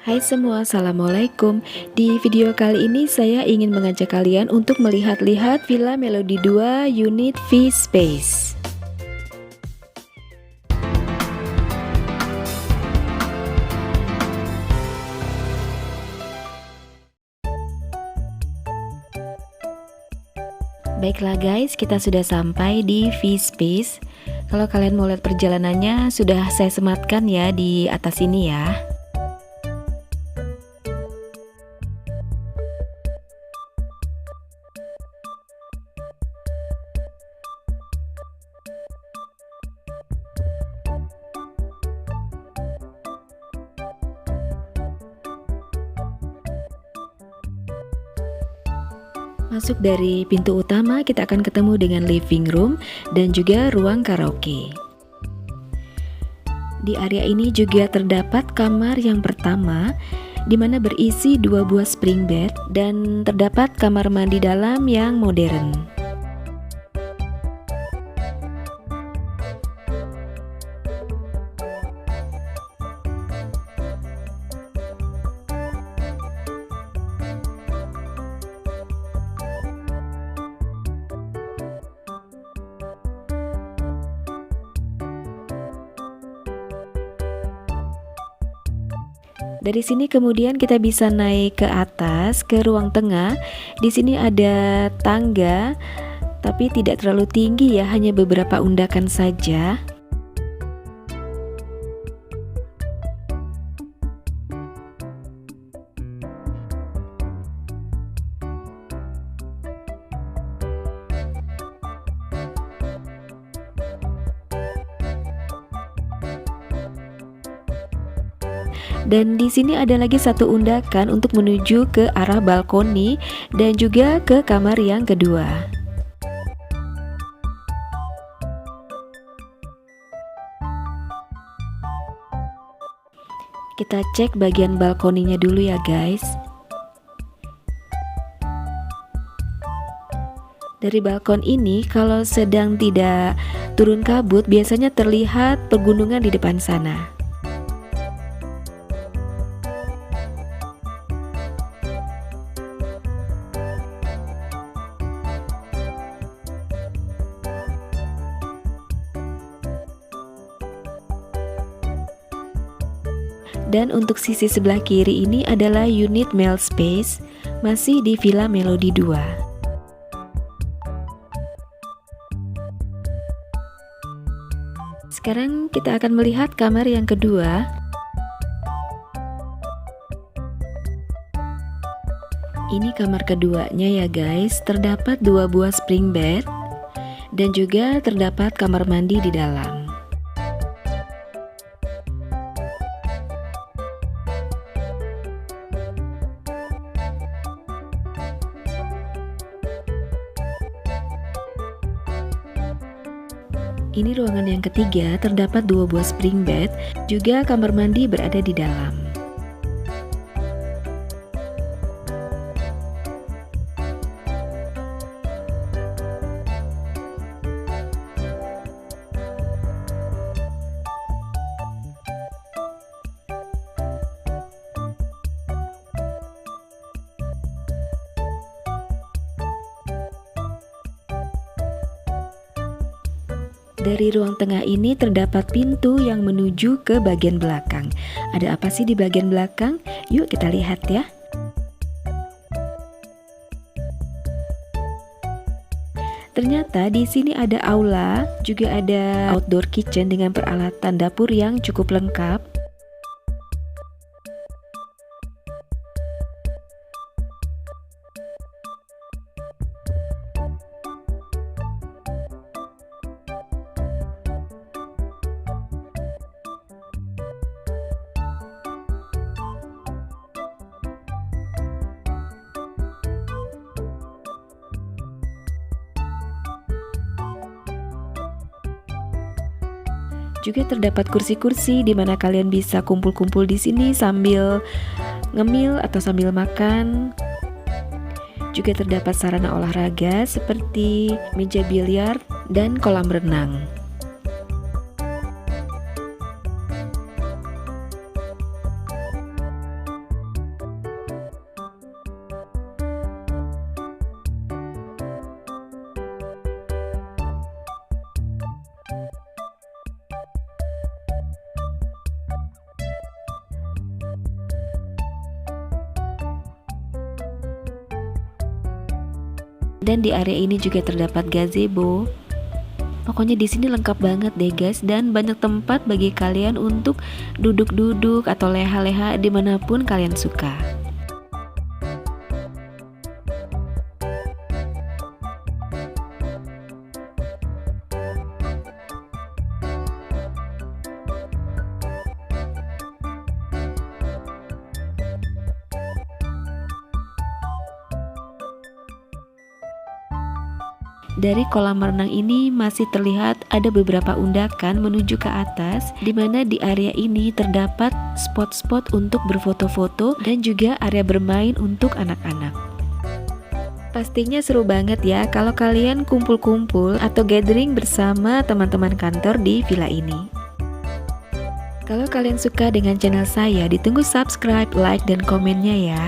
Hai semua, Assalamualaikum. Di video kali ini saya ingin mengajak kalian untuk melihat-lihat Villa Melody 2 unit V Space. Baiklah guys, kita sudah sampai di V Space. Kalau kalian mau lihat perjalanannya, sudah saya sematkan ya di atas ini ya. Masuk dari pintu utama, kita akan ketemu dengan living room dan juga ruang karaoke. Di area ini juga terdapat kamar yang pertama, di mana berisi 2 buah spring bed dan terdapat kamar mandi dalam yang modern. Dari sini kemudian kita bisa naik ke atas ke ruang tengah. Di sini ada tangga, tapi tidak terlalu tinggi ya, hanya beberapa undakan saja. Dan di sini ada lagi satu undakan untuk menuju ke arah balkoni dan juga ke kamar yang kedua. Kita cek bagian balkoninya dulu ya guys. Dari balkon ini kalau sedang tidak turun kabut biasanya terlihat pegunungan di depan sana. Dan untuk sisi sebelah kiri ini adalah unit Mel Space, masih di Villa Melody 2. Sekarang kita akan melihat kamar yang kedua. Ini kamar keduanya ya guys, terdapat 2 buah spring bed dan juga terdapat kamar mandi di dalam. Ini ruangan yang ketiga, terdapat 2 buah spring bed, juga kamar mandi berada di dalam. Dari ruang tengah ini terdapat pintu yang menuju ke bagian belakang. Ada apa sih di bagian belakang? Yuk kita lihat ya. Ternyata di sini ada aula, juga ada outdoor kitchen dengan peralatan dapur yang cukup lengkap. Juga terdapat kursi-kursi di mana kalian bisa kumpul-kumpul di sini sambil ngemil atau sambil makan. Juga terdapat sarana olahraga seperti meja biliar dan kolam renang. Dan di area ini juga terdapat gazebo. Pokoknya di sini lengkap banget deh guys, dan banyak tempat bagi kalian untuk duduk-duduk atau leha-leha dimanapun kalian suka. Dari kolam renang ini masih terlihat ada beberapa undakan menuju ke atas, di mana di area ini terdapat spot-spot untuk berfoto-foto dan juga area bermain untuk anak-anak. Pastinya seru banget ya kalau kalian kumpul-kumpul atau gathering bersama teman-teman kantor di villa ini. Kalau kalian suka dengan channel saya, ditunggu subscribe, like, dan komennya ya.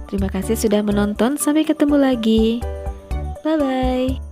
Terima kasih sudah menonton, sampai ketemu lagi. Bye-bye.